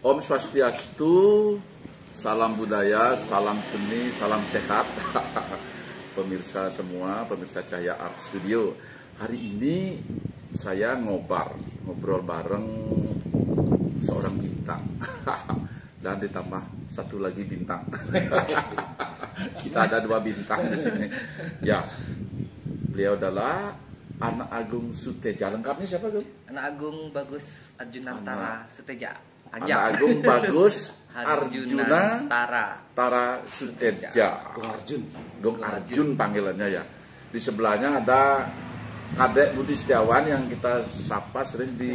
Om Swastiastu, salam budaya, salam seni, salam sehat. Pemirsa semua, pemirsa Cahaya Art Studio. Hari ini saya ngobrol bareng seorang bintang. Dan ditambah satu lagi bintang. Kita ada dua bintang di sini. Ya, beliau adalah Anak Agung Suteja. Lengkapnya siapa, Gung? Anak Agung Bagus Arjunantara Suteja. Anak Agung Bagus Arjuna Tara Suteja. Gung Arjun. Arjun panggilannya ya. Di sebelahnya ada Kadek Budi Setiawan yang kita sapa sering di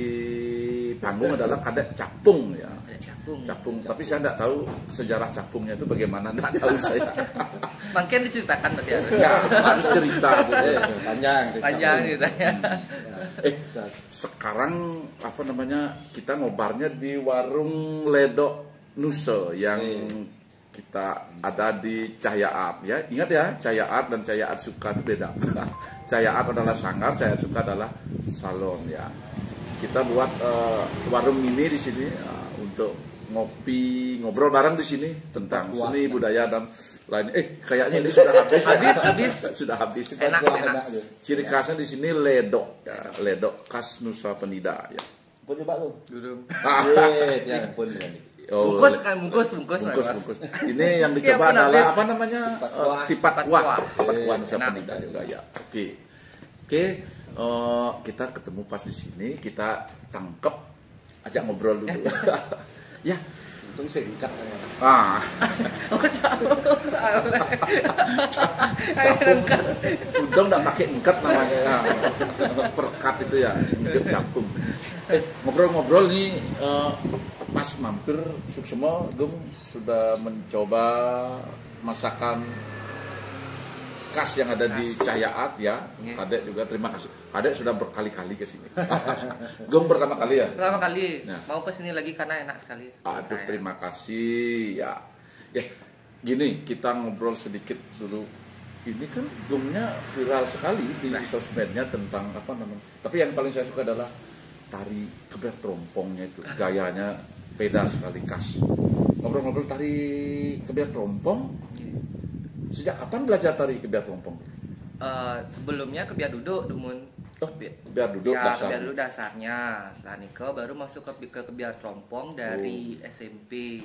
panggung adalah Kadek Capung ya. Capung. Tapi saya tidak tahu sejarah capungnya itu bagaimana, tidak tahu saya. Mungkin diceritakan berarti harus. Ya, harus cerita. Panjang ceritanya. Sekarang apa namanya, kita ngobarnya di warung Ledok Nuse yang kita ada di Cahaya Art ya. Ingat ya, Cahaya Art dan Cahaya Art Suka itu beda. Cahaya Art adalah sanggar, Cahaya Art Suka adalah salon ya. Kita buat warung mini di sini untuk ngobrol bareng di sini tentang seni budaya dan lain. Kayaknya ini sudah habis. Habis. Sudah habis. Enak. Ciri khasnya di sini ledok ya. Ledok khas Nusa Penida ya. Pun coba tuh. Dudung. Yang pun ini. Bungkus. Ini yang dicoba adalah apa namanya? Tipat kuah Nusa Penida juga ya. Oke. Kita ketemu pas di sini, kita tangkep, ajak ngobrol dulu. Ya, Untung singkat. Untung nggak pakai engket namanya, perkat itu ya, engket capung. Ngobrol-ngobrol nih, pas mampir Suksema, Gung sudah mencoba masakan khas yang ada di Cahaya Art ya. Kadek juga terima kasih. Kadek sudah berkali-kali ke sini. Gung pertama kali ya? Pertama kali. Nah. Mau ke sini lagi karena enak sekali. Aduh, terima kasih ya. Ya, gini kita ngobrol sedikit dulu. Ini kan Gungnya viral sekali di sosmednya tentang apa namanya. Tapi yang paling saya suka adalah tari keber trompongnya itu. Gayanya beda sekali, khas. Ngobrol-ngobrol tari keber trompong. Sejak kapan belajar tari kebiar trompong? Sebelumnya kebiar duduk, Dumun. Kebiar duduk Ya, dasar. kebiar duduk dasarnya. Setelah nikah baru masuk ke kebiar trompong dari SMP.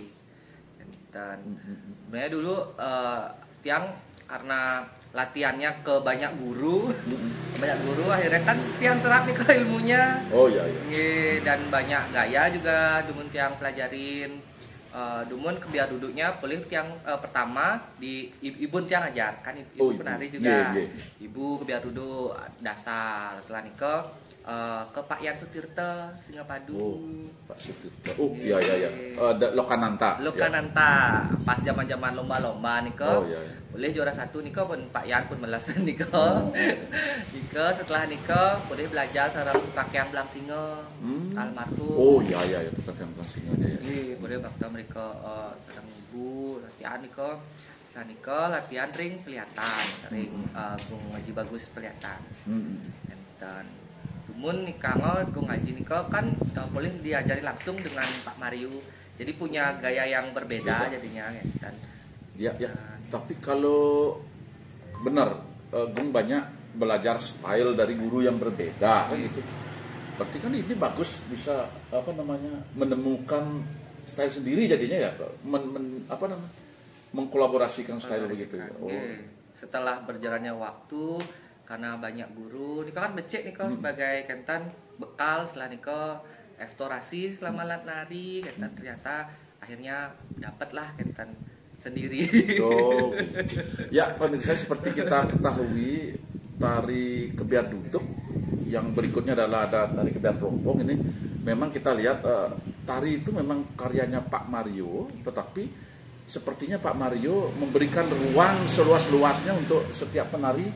Dan sebenarnya dulu Tiang karena latihannya ke banyak guru, akhirnya kan Tiang serap nih ke ilmunya. Oh iya. Dan banyak gaya juga Dumun Tiang pelajarin. Dumun kebiar duduknya paling Tiang pertama di ibu Tiang ajar kan ibu penari juga. Ibu kebiar duduk dasar. Setelah nikah ke Pak Yan Sutirta Singapadu. Pak Sutirta. Iya. Lokananta. Pas zaman-zaman lomba-lomba nikah. Boleh juara 1 nikah pun Pak Yan pun melas nikah. Nikah setelah nikah boleh belajar sareng kakek Belang Singa. Almarhum. Iya, kakek Belang Singa. Boleh waktu mereka sareng ibu latihan nikah. Setelah nikah latihan ring pelihatan, Gung ngaji bagus pelihatan. Dan Dumun nikah Gung ngaji nikah kan boleh diajari langsung dengan Pak Mario. Jadi punya gaya yang berbeda jadinya dan ya. Tapi kalau benar Gung banyak belajar style dari guru yang berbeda gitu. Berarti kan ini bagus bisa apa namanya menemukan style sendiri jadinya ya, mengkolaborasikan style begitu. Setelah berjalannya waktu karena banyak guru, nikah kan becek nikah sebagai kentan bekal setelah nikah eksplorasi selama nari kentan ternyata akhirnya dapatlah kentan sendiri. Ya, pemirsa seperti kita ketahui tari kebiar duduk yang berikutnya adalah ada tari kebiar trompong ini memang kita lihat tari itu memang karyanya Pak Mario, tetapi sepertinya Pak Mario memberikan ruang seluas-luasnya untuk setiap penari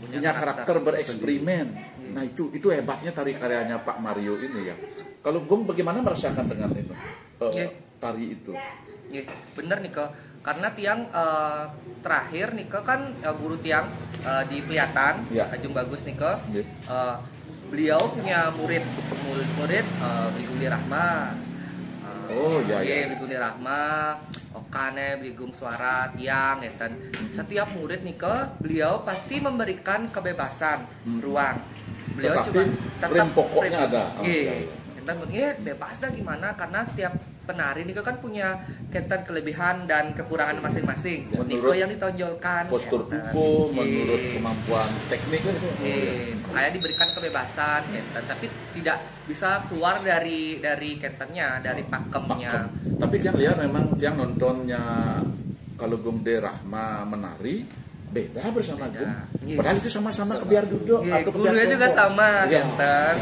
punya karakter bereksperimen. Nah itu hebatnya tari karyanya Pak Mario ini ya. Kalau Gung bagaimana merasakan dengan itu tari itu? Bener nih kok, karena Tiang terakhir nih kok kan guru Tiang di Pelihatan, Ajung Bagus nih kok. Beliau punya murid Biguli Rahma, Oh ya ya. Beligung Rahma, Okane, beligung suara tiang, eten. Setiap murid nih beliau pasti memberikan kebebasan ruang. Beliau Tetapi cuma frame pokoknya ada. Oh, Iya. ya, ya. Enten bebas dah gimana karena setiap penari Niko kan punya kentan kelebihan dan kekurangan masing-masing. Niko yang ditonjolkan. Postur enten. tubuh, Iya. menurut kemampuan teknik kan itu. Makanya diberikan kebebasan kentan, tapi tidak bisa keluar dari kentannya, dari pakemnya. Pakem. Tapi yang lihat memang yang nontonnya kalau Gung De Rahma menari beda bersama Beda. Gung. Iya. Padahal itu sama-sama kebiar duduk Iya, atau kebiar gurunya juga kelompok. sama, Iya. kentan.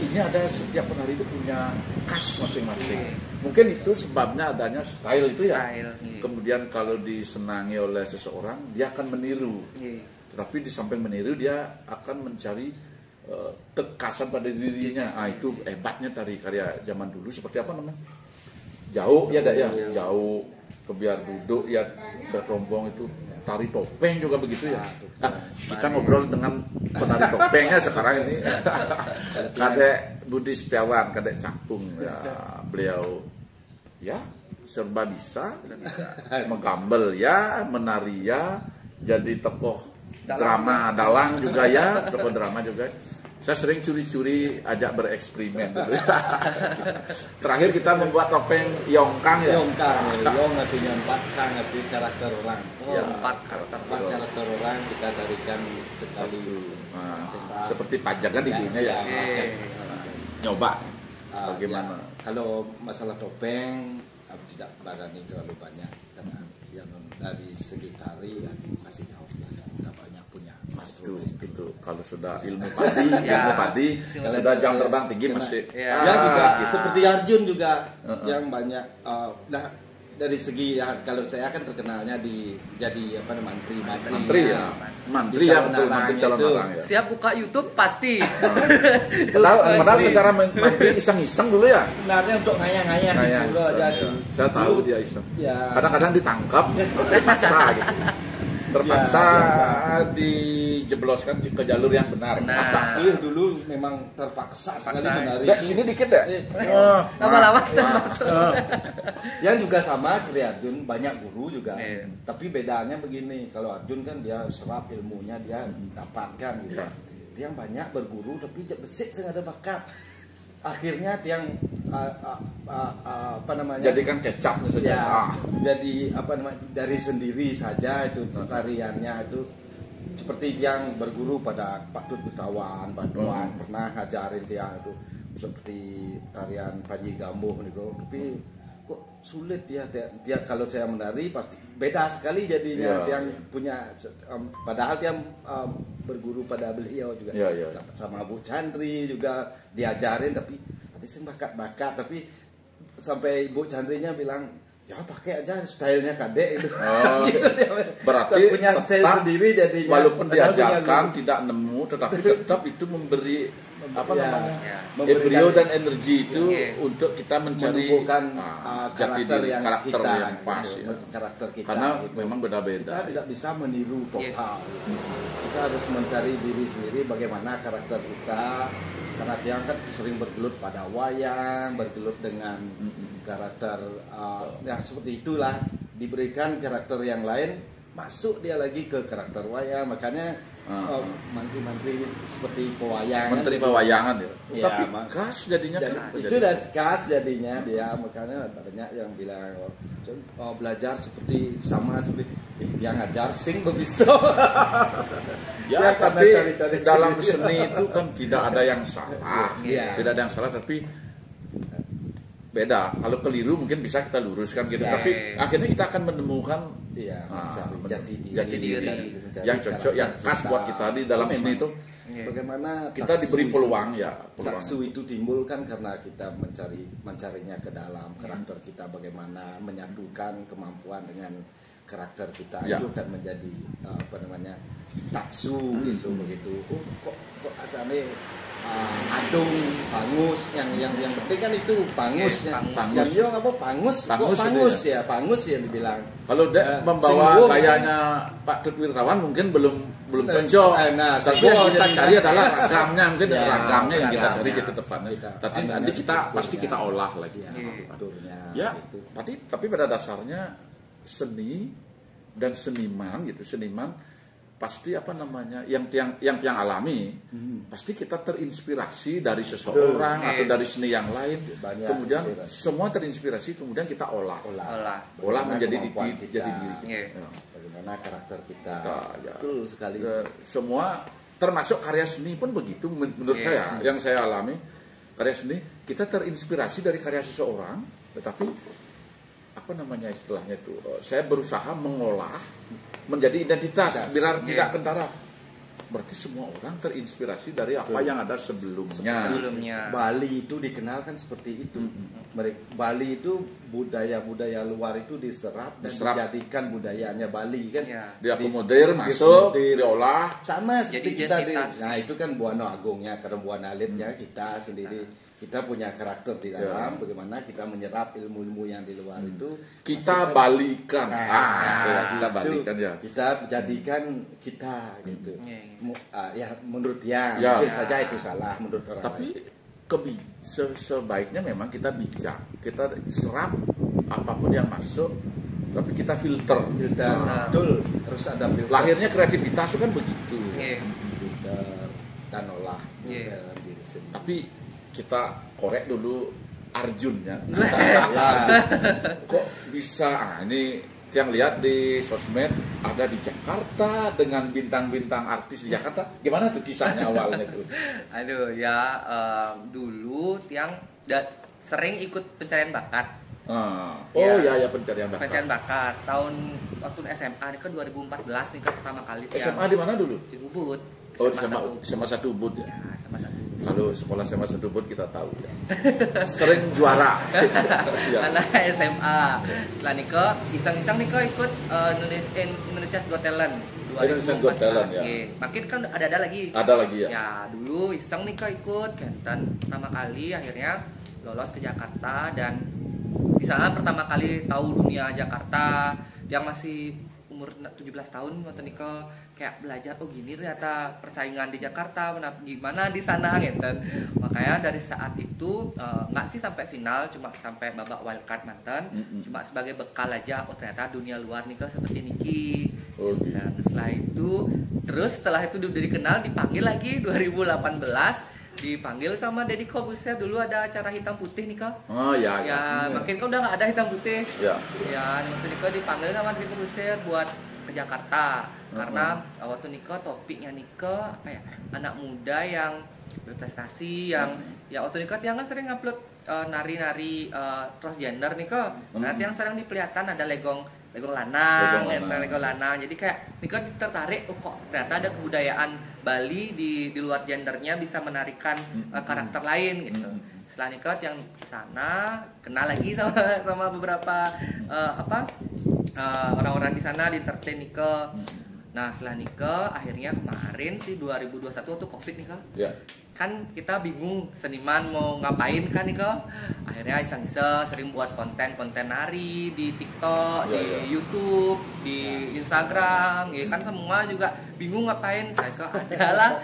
Ini ada setiap penari itu punya khas masing-masing. Iya. Mungkin itu sebabnya adanya style itu ya. Style, iya. Kemudian kalau disenangi oleh seseorang, dia akan meniru. Iya. Tetapi di samping meniru dia akan mencari kekasan pada dirinya. Ah itu hebatnya tari karya zaman dulu seperti apa namanya? Jauh ya dak ya, jauh kebiar duduk ya berkerombong itu tari topeng juga begitu ya. Nah, kita ngobrol dengan penari topengnya sekarang ini. Kadek Budi Setiawan, Kadek Cakung ya, beliau ya serba bisa, menggambel ya, menari ya, jadi tokoh drama dalang juga ya, tokoh drama juga. Saya sering curi-curi ajak bereksperimen dulu. Terakhir kita membuat topeng Yongkang ya. Yong artinya 4, Kang artinya karakter orang. Ya, Empat karakter. 4 karakter orang kita tarikan sekali. Nah, seperti pajangan idenya ya. Nyoba bagaimana? Kalau masalah topeng, aku tidak berani terlalu banyak karena yang dari segi tari masih jauh ya, tidak banyak punya. Itu kalau sudah ilmu padi, Ya. ilmu padi sudah jam terbang tinggi masih. Ya. Ya juga gitu. seperti Arjun juga yang banyak. Nah dari segi ya, kalau saya kan terkenalnya jadi apa namanya Mantri ya, mantri ya, betul, mantri calon orang ya. Setiap buka YouTube pasti. Padahal secara mantri iseng-iseng dulu ya. Sebenarnya untuk ngayang-ngayang Kayak dulu aja ya. tuh. Saya tahu Dulu, dia iseng. Ya. Kadang-kadang ditangkap, terpaksa gitu. Terpaksa dijebloskan ke jalur yang benar. Benar. Dulu memang terpaksa sekali menari. Dek, sini dikit deh. Lama-lama. Yang juga sama seperti Arjun, banyak guru juga. Iya. Tapi bedanya begini, kalau Arjun kan dia serap ilmunya, dia dapatkan gitu. Iya. Yang banyak berguru tapi dia besik sengaja ada bakat. Akhirnya yang apa namanya? Jadikan kecap saja. Ya, jadi apa namanya? Dari sendiri saja itu tariannya itu seperti yang berguru pada Pak Tut Gutawan, Bantuan pernah ngajarin dia itu seperti tarian Panji Gambuh gitu. Tapi kok sulit dia kalau saya menari pasti beda sekali jadinya. Ya. Yang punya padahal dia berguru pada beliau juga. Ya, ya. Sama Bu Chandri juga diajarin tapi ada sih bakat-bakat tapi sampai Bu Chandrinya bilang ya pakai aja stylenya kadek itu. Oh, Gitu dia. berarti punya style tetap, sendiri jadinya. walaupun Padahal diajarkan punya tidak nemu, tetapi tetap itu memberi apa Ya, namanya memberikan- embrio dan energi itu Iya. untuk kita mencari menumbuhkan jati karakter diri, yang karakter kita, yang pas gitu, ya. karakter kita Karena gitu. memang beda-beda. Kita tidak bisa meniru total. Kita harus mencari diri sendiri bagaimana karakter kita. Karena dia kan sering bergelut pada wayang, bergelut dengan karakter yang seperti itulah. Diberikan karakter yang lain, masuk dia lagi ke karakter wayang. Makanya mantri-mantri seperti pewayangan. Menteri pewayangan ya. Ya, Tapi khas jadinya jadi, kan. itu udah khas jadinya dia, makanya banyak yang bilang belajar seperti sama seperti dia ngajar sing begitu. Ya, Ya, karena tapi cari-cari dalam sendiri. seni itu kan tidak ada yang salah. Iya. Tidak ada yang salah, tapi beda. Kalau keliru mungkin bisa kita luruskan gitu. Ya. Tapi akhirnya kita akan menemukan Iya, mencari jati diri, jati diri mencari yang cocok, yang karakter khas buat kita di dalam Memang. seni itu. Bagaimana Kita taksu diberi itu- peluang ya, peluang. taksu itu timbul kan karena kita mencarinya ke dalam karakter kita, bagaimana menyatukan kemampuan dengan karakter kita Ya. itu kan menjadi apa namanya taksu gitu begitu. Kok asalnya adung, bangus, yang penting kan itu bangus, Pangus. Jamyong apa pangus, Pangus kok pangus ya, pangus yang dibilang. Kalau membawa Singgung, gayanya Pak Tut Wirtawan mungkin belum cocok. Nah, Tapi yang kita jadi- cari adalah ragamnya, mungkin Ya, ragamnya yang kita cari ragamnya. gitu tepatnya. Kita- Tapi panennya nanti kita strukturnya. pasti kita olah lagi. Ya, Iya. strukturnya. Ya, gitu. tapi pada dasarnya seni dan seniman gitu, seniman pasti apa namanya yang tiang alami, pasti kita terinspirasi dari seseorang Betul. atau dari seni yang lain, Banyak kemudian inspirasi. semua terinspirasi, kemudian kita olah Olah. menjadi Kemampuan jadi kita. diri kita. Iya. Ya. Bagaimana karakter kita. Ya. Betul sekali. Semua termasuk karya seni pun begitu menurut Iya. saya, yang saya alami karya seni kita terinspirasi dari karya seseorang, tetapi apa namanya istilahnya itu saya berusaha mengolah menjadi identitas biar Iya. tidak kentara. Berarti semua orang terinspirasi dari apa yang ada sebelumnya. Bali itu dikenal kan seperti itu. Bali itu budaya-budaya luar itu diserap dan dijadikan budayanya Bali kan. Ya. Diakomodir, masuk, diakomodir. diolah. Sama seperti Jadi kita identitas. nah itu kan Buana Agungnya, karena Buana Alimnya kita sendiri kita punya karakter di dalam bagaimana kita menyerap ilmu-ilmu yang di luar itu Kita masukkan- balikan. Nah, Kita gitu. balikan ya. Kita jadikan kita gitu. Iya. Ya menurut dia Ya. mungkin saja itu salah menurut orang Tapi lain. sebaiknya memang kita bijak, kita serap apapun yang masuk, tapi kita filter. Filter, betul, harus ada filter. Lahirnya kreativitas itu kan begitu. Iya. Filter dan olah Iya. dalam diri sendiri. Tapi kita korek dulu Arjunnya. Ya, Kok bisa? Ini yang lihat di sosmed ada di Jakarta dengan bintang-bintang artis di Jakarta. Gimana tuh kisahnya awalnya tuh? Aduh ya, dulu tiang sering ikut pencarian bakat. Oh ya pencarian bakat. Pencarian bakat tahun waktu SMA ini kan 2014 nih kan pertama kali tiang SMA di mana dulu? di Ubud. Oh SMA SMA 1 Ubud ya. Ya, sama satu. Kalau sekolah SMA 1 Ubud kita tahu ya. Sering juara. Ya. Karena SMA. Setelah nikah, iseng-iseng nikah ikut Indonesia's Got Talent 2014. Indonesia's Got Talent, ya. Iya. Makin kan ada lagi. Ada lagi ya. Ya, dulu iseng nikah ikut kan. Dan pertama kali akhirnya lolos ke Jakarta dan di sana pertama kali tahu dunia Jakarta. Yang masih umur 17 tahun waktu nikah kayak belajar oh gini ternyata persaingan di Jakarta gimana di sana gitu. Makanya dari saat itu nggak sih sampai final, cuma sampai babak wildcard mantan, cuma sebagai bekal aja oh ternyata dunia luar nikah seperti Niki. Oh, gitu. Dan setelah itu udah dikenal, dipanggil lagi 2018 dipanggil sama Deddy Corbuzier. Dulu ada acara hitam putih nih kak. Oh ya. Ya makin kan udah nggak ada hitam putih. Ya. Ya waktu nikah dipanggil sama Deddy Corbuzier buat ke Jakarta karena waktu nikah topiknya nikah apa ya, anak muda yang berprestasi yang ya waktu nikah tiang kan sering upload nari-nari transgender nikah. Karena tiang sering diperlihatkan ada legong lanang. Jadi kayak nikah tertarik oh kok ternyata ada kebudayaan Bali di luar gendernya bisa menarikan karakter lain gitu. Setelah nikah yang ke sana kenal lagi sama beberapa orang-orang di sana di entertain nikah. Nah setelah nikah akhirnya kemarin sih 2021 waktu Covid nikah. Ya. Kan kita bingung seniman mau ngapain kan nikah. Akhirnya iseng-iseng sering buat konten nari di TikTok, di YouTube, di Instagram, ya kan semua juga bingung ngapain. Saya kok adalah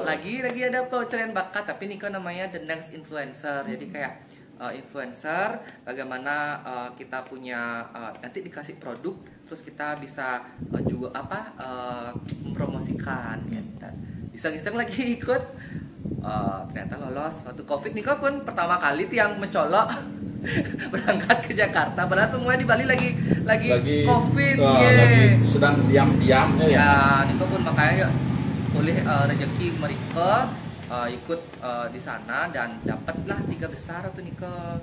lagi ada pencarian bakat tapi nikah namanya The Next Influencer. Jadi kayak influencer bagaimana kita punya nanti dikasih produk terus kita bisa juga mempromosikan gitu. Iseng-iseng lagi ikut ternyata lolos waktu Covid nikah pun pertama kali yang mencolok berangkat ke Jakarta padahal semua di Bali lagi Covid lagi sedang diam-diamnya ya. Ya nikah pun makanya oleh rezeki mereka ikut di sana dan dapatlah 3 besar waktu nikah.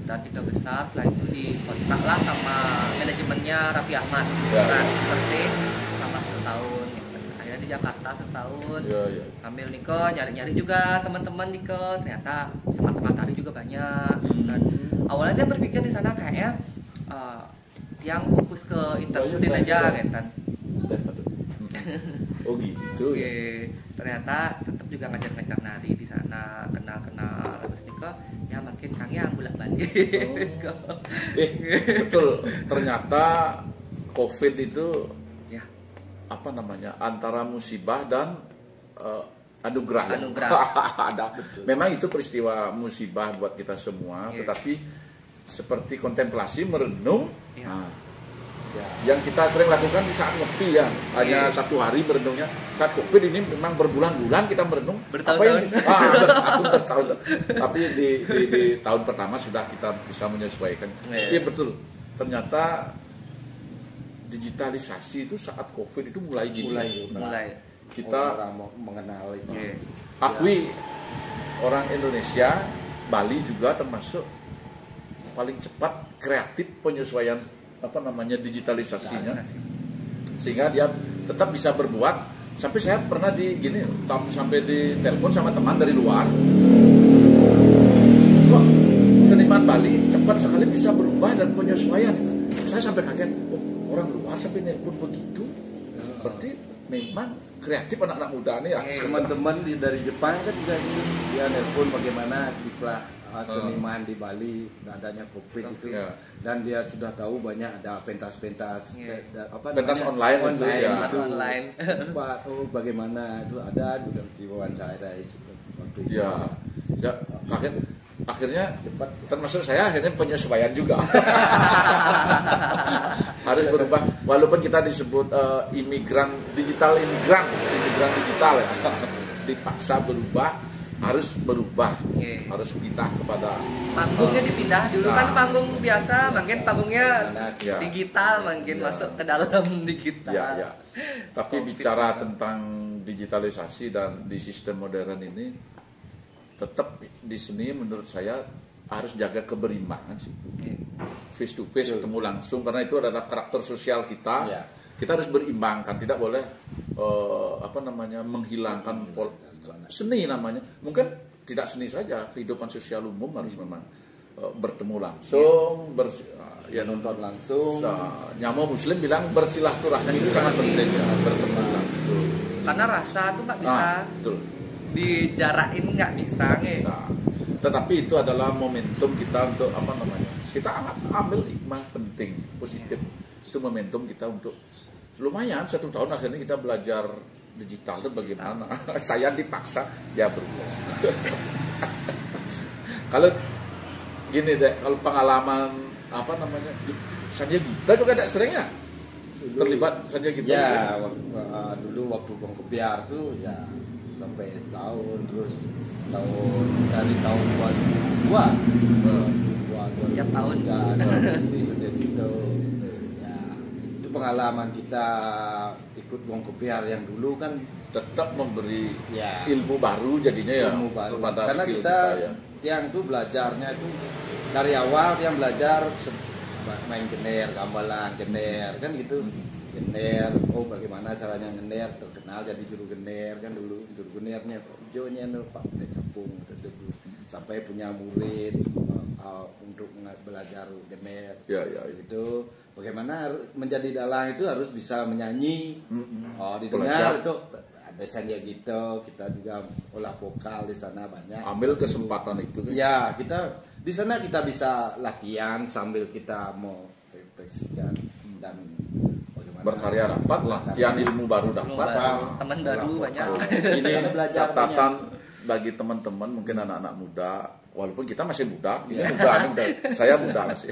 Dan 3 besar setelah itu dikontak lah sama manajemennya Raffi Ahmad dan seperti sama 1 tahun akhirnya di Jakarta 1 tahun ambil nikah nyari juga teman-teman nikah ternyata semangat tari juga banyak dan awalnya dia berpikir di sana kayaknya yang fokus ke entertain aja kan. Oh gitu ya. Ternyata tetap juga ngajar-ngajar nari di sana, kenal-kenal habis nikah ya makin Kang yang bolak-balik. Betul, ternyata COVID itu Ya, apa namanya, antara musibah dan anugerah. Ada. Memang itu peristiwa musibah buat kita semua, tetapi seperti kontemplasi, merenung. Nah, yang kita sering lakukan di saat ngopi ya, hanya 1 hari merenungnya. Saat COVID ini memang berbulan-bulan kita merenung. Bertahun-tahun. Tapi di tahun pertama sudah kita bisa menyesuaikan. Iya betul. Ternyata digitalisasi itu saat COVID itu mulai gini. mulai. Kita orang mengenal itu. Akui orang Indonesia, Bali juga termasuk paling cepat kreatif penyesuaian apa namanya digitalisasinya, sehingga dia tetap bisa berbuat. Sampai saya pernah sampai di telepon sama teman dari luar, kok seniman Bali cepat sekali bisa berubah dan penyesuaian. Saya sampai kaget, oh, orang luar sampai nelpon begitu, berarti memang kreatif anak-anak muda nih ya. Teman-teman dari Jepang kan juga dia nelpon bagaimana kiprah seniman di Bali adanya COVID itu, dan dia sudah tahu banyak ada pentas-pentas pentas online itu. Online. Pak, bagaimana itu ada juga diwawancara waktu itu. Ya, kaget. Akhirnya cepat, termasuk saya akhirnya penyesuaian juga. Harus berubah, walaupun kita disebut imigran digital ya, dipaksa berubah, harus berubah, harus pindah kepada panggungnya dipindah dulu kan panggung biasa, mungkin panggungnya digital, mungkin masuk ke dalam digital. Ya. Tapi bicara tentang digitalisasi dan di sistem modern ini, tetap di seni menurut saya harus jaga keberimbangan sih. Face to face, ketemu langsung, karena itu adalah karakter sosial kita. Kita harus berimbangkan, tidak boleh menghilangkan seni namanya. Mungkin tidak seni saja, kehidupan sosial umum harus memang bertemu langsung, nonton langsung. Nyamo Muslim bilang bersilaturahmi itu sangat penting ya, bertemu langsung. Karena rasa tuh nggak bisa dijarain, nggak bisa. Tetapi itu adalah momentum kita untuk kita ambil hikmah penting, positif. Itu momentum kita untuk lumayan 1 tahun akhirnya kita belajar digital itu bagaimana. Saya dipaksa, dia berubah. Kalau gini deh, kalau pengalaman Sandia Gita juga ada sering ya terlibat Sandia Gita. Ya, dulu waktu Bang Kebiar tuh ya sampai tahun dari tahun 2002 setiap tahun pasti Sandia Gita. Pengalaman kita ikut Bang Kebiar yang dulu kan tetap memberi ilmu baru jadinya ya, ilmu baru. Kepada Karena kita tiang tuh belajarnya itu dari awal yang belajar main gener, gamelan, gener kan gitu. Gener, bagaimana caranya gener, terkenal jadi juru gener kan dulu. Juru genernya hijaunya Pak Capung dulu. Sampai punya murid untuk belajar gener. Itu bagaimana menjadi dalang itu harus bisa menyanyi. Didengar itu ada Sandia gitu, kita juga olah vokal di sana banyak. Ambil kesempatan itu. Ya, kita di sana kita bisa latihan sambil kita mau refleksikan dan berkarya dapat, latihan ilmu baru dapat, teman baru banyak. Ini catatan bagi teman-teman mungkin anak-anak muda. Walaupun kita masih muda, saya muda masih.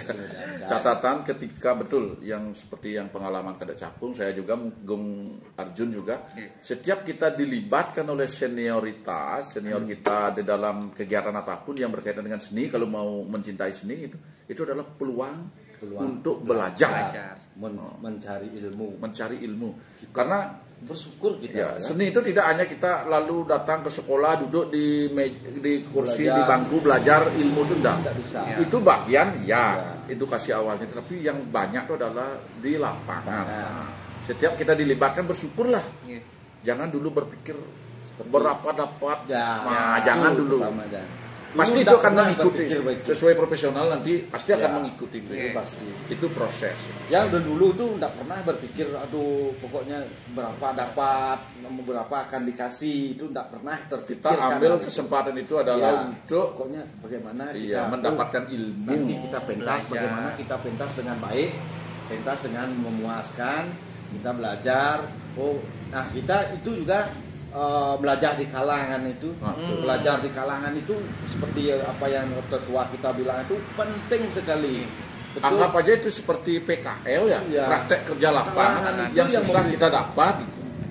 Catatan ketika betul yang seperti yang pengalaman Kadek Capung, saya juga Gung Arjun juga. Setiap kita dilibatkan oleh senior kita di dalam kegiatan apapun yang berkaitan dengan seni, kalau mau mencintai seni itu adalah peluang untuk belajar. Mencari ilmu. Karena bersyukur kita. Seni itu tidak hanya kita lalu datang ke sekolah, duduk di kursi, di bangku belajar ilmu itu tidak bisa. Itu bagian edukasi awalnya, tapi yang banyak itu adalah di lapangan. Setiap kita dilibatkan bersyukurlah. Jangan dulu berpikir berapa dapat. Jangan dulu. pasti itu tidak akan pernah mengikuti berpikir begitu. sesuai profesional nanti pasti akan Ya, mengikuti itu. itu pasti. Itu proses. Yang dulu tuh nggak pernah berpikir aduh pokoknya berapa dapat, berapa akan dikasih, itu nggak pernah terpikir. Kita ambil kesempatan itu adalah untuk pokoknya bagaimana iya, kita mendapatkan ilmu. nanti kita pentas Belajar. bagaimana kita pentas dengan baik, pentas dengan memuaskan, kita belajar. Nah kita itu juga belajar di kalangan itu, belajar di kalangan itu seperti apa yang tertua kita bilang itu penting sekali. Betul. Anggap aja itu seperti PKL ya, Iya. praktek kerja lapangan Lapangan yang itu yang susah memberi- kita dapat.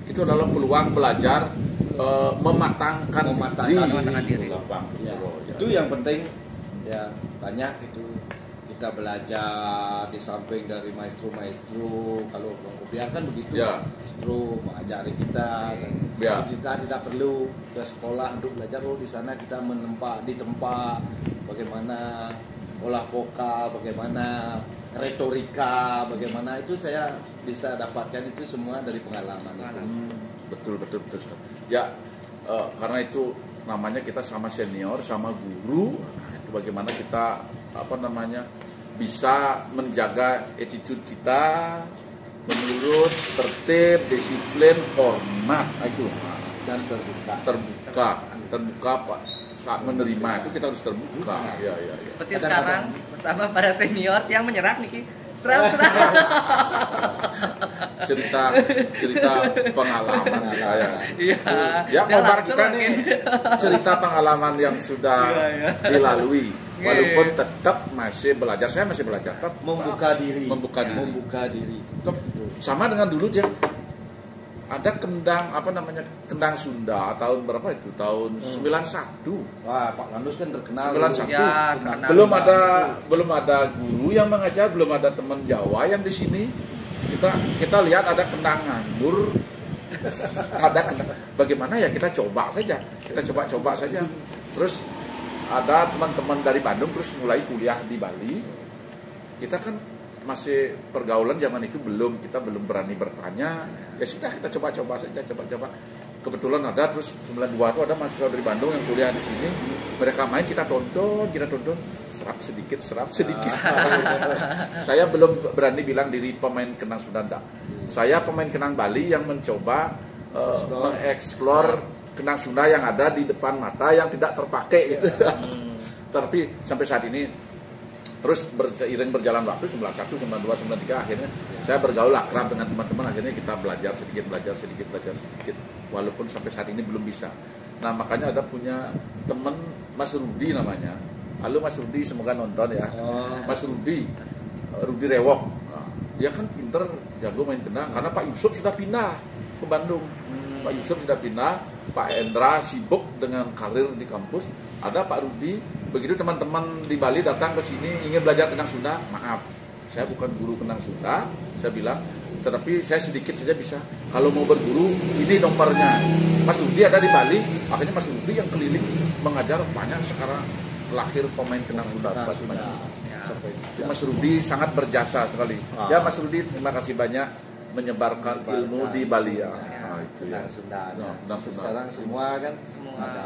Itu adalah peluang belajar mematangkan Mematangkan diri. Lapang. Ya, Ya. itu yang penting ya, banyak itu kita belajar di samping dari maestro-maestro. Kalau Bang Kopiah kan begitu, Ya. maestro mengajari kita dan Ya. kita tidak perlu ke sekolah untuk belajar. Di sana kita di tempat bagaimana olah vokal, bagaimana retorika, bagaimana itu saya bisa dapatkan itu semua dari pengalaman. Betul. Ya, karena itu namanya kita sama senior, sama guru. Itu bagaimana kita bisa menjaga attitude kita menurut tertib, disiplin, hormat itu Dan terbuka Pak. Saat menerima itu kita harus terbuka. Ya. Seperti Kadang-kadang. sekarang bersama para senior yang menyerap nih, serang. cerita pengalaman saya. Iya. Ya, Dia ngobar langsung kita makin. nih cerita pengalaman yang sudah Iya. dilalui. Iya. Walaupun tetap masih belajar, saya masih belajar. Tetap membuka diri. Membuka diri. Tetap itu. Sama dengan dulu dia ada kendang Sunda tahun berapa itu? Tahun 91. Wah, Pak Landus kan terkenal. 91. Ya, terkenal. Belum ada guru yang mengajar, belum ada teman Jawa yang di sini. Kita lihat ada kendang nganggur. Bagaimana ya, kita coba saja. Terus ada teman-teman dari Bandung terus mulai kuliah di Bali. Kita kan masih pergaulan zaman itu kita belum berani bertanya. Ya sudah, kita coba saja. Kebetulan ada, terus 92 itu ada mahasiswa dari Bandung yang kuliah di sini. Mereka main, kita tonton, serap sedikit. Saya belum berani bilang diri pemain kenang Sunda. Saya pemain kenang Bali yang mencoba mengeksplor kenang Sunda yang ada di depan mata yang tidak terpakai gitu. Tapi sampai saat ini terus seiring berjalan waktu 91, 92, 93 akhirnya saya bergaul akrab dengan teman-teman, akhirnya kita belajar sedikit walaupun sampai saat ini belum bisa. Nah, makanya ada punya teman Mas Rudi namanya. Halo Mas Rudi, semoga nonton ya. Mas Rudi Rewok. Nah, dia kan pinter, jago main kendang karena Pak Yusuf sudah pindah ke Bandung. Pak Yusuf sudah pindah, Pak Endra sibuk dengan karir di kampus. Ada Pak Rudi, begitu teman-teman di Bali datang ke sini ingin belajar kendang Sunda, maaf, saya bukan guru kendang Sunda, saya bilang, tetapi saya sedikit saja bisa. Kalau mau berguru, ini nomornya. Mas Rudi ada di Bali, akhirnya Mas Rudi yang keliling mengajar, banyak sekarang lahir pemain kendang Sunda. Mas Rudi sangat berjasa sekali. Ya Mas Rudi, terima kasih banyak menyebarkan ilmu di Bali ya. Itu ya. Kendang Sunda. Sekarang semua kan ada,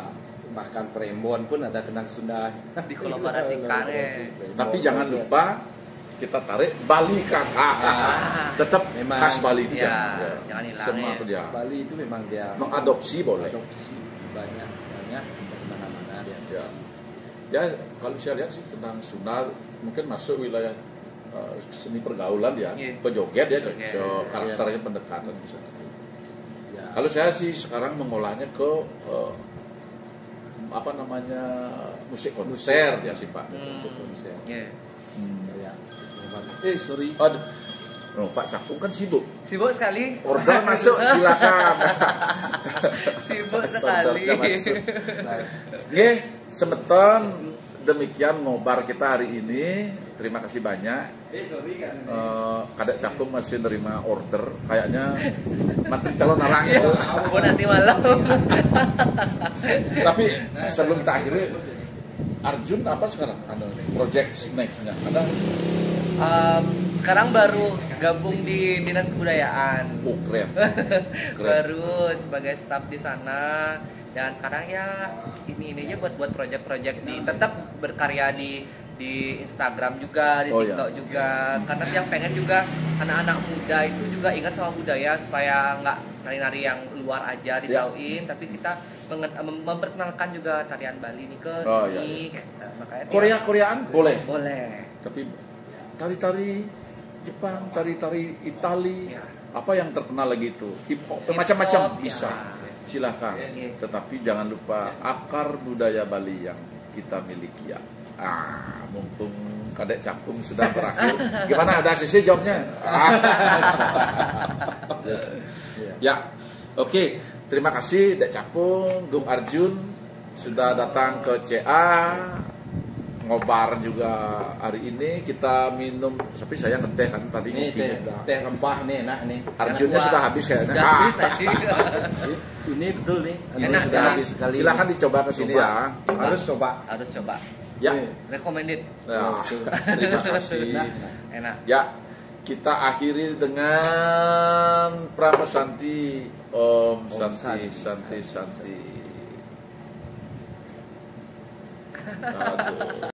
bahkan Prembon pun ada kendang Sunda. Dikolaborasikan ya. Tapi jangan lupa kita tarik Bali kan. Tetap memang khas Bali itu ya, kan. jangan hilang Semua ya. itu dia. Bali itu memang dia Mengadopsi boleh. adopsi banyak mana-mana dia. Ya. Ya, kalau saya lihat sih kendang Sunda mungkin masuk wilayah seni pergaulan ya. Iya. Pejoget ya, Joget. karakternya pendekatan bisa. Ya. Kalau saya sih sekarang mengolahnya ke musik konser ya sih Pak. Konser. Iya. Ya. Sorry. Aduh, Pak Cakung kan sibuk. Sibuk sekali. Order masuk, silakan. Sibuk sekali. Ordernya masuk. Nggih, semeton demikian ngobar kita hari ini. Terima kasih banyak. Sorry kan. Kadek Cakung masih nerima order, kayaknya mati calon narang itu. Ampun nanti malam. Tapi sebelum kita akhiri, Arjun apa sekarang? Project next-nya ada? Sekarang baru gabung di Dinas Kebudayaan. Oh, keren. Baru sebagai staf di sana. Dan sekarang ya ini aja buat project-project tetap berkarya di Instagram juga, di TikTok juga. Karena yang pengen juga anak-anak muda itu juga ingat sama budaya supaya nggak nari-nari yang luar aja ditauin, tapi kita memperkenalkan juga tarian Bali nih ke ini. Makanya Koreaan boleh. Tapi tari-tari Jepang, tari-tari Itali, apa yang terkenal lagi itu? Hip hop, macam-macam bisa. Silahkan, tetapi jangan lupa akar budaya Bali yang kita miliki ya. Mumpung Kadek Capung sudah berakhir, gimana? Ada sisi jawabnya? Ya, oke. Terima kasih Dek Capung, Gung Arjun sudah datang ke CA. Ngobar juga hari ini kita minum, tapi saya ngeteh kan tadi ini teh rempah nih enak nih. Arjunnya sudah habis kayaknya. Ini betul nih. Enak sudah habis sekali. Silakan dicoba ke sini ya. Harus coba. Ya. Recommended. Ya. Terima kasih. Enak. Ya. Kita akhiri dengan Pramesanti. Om Santi. Aduh.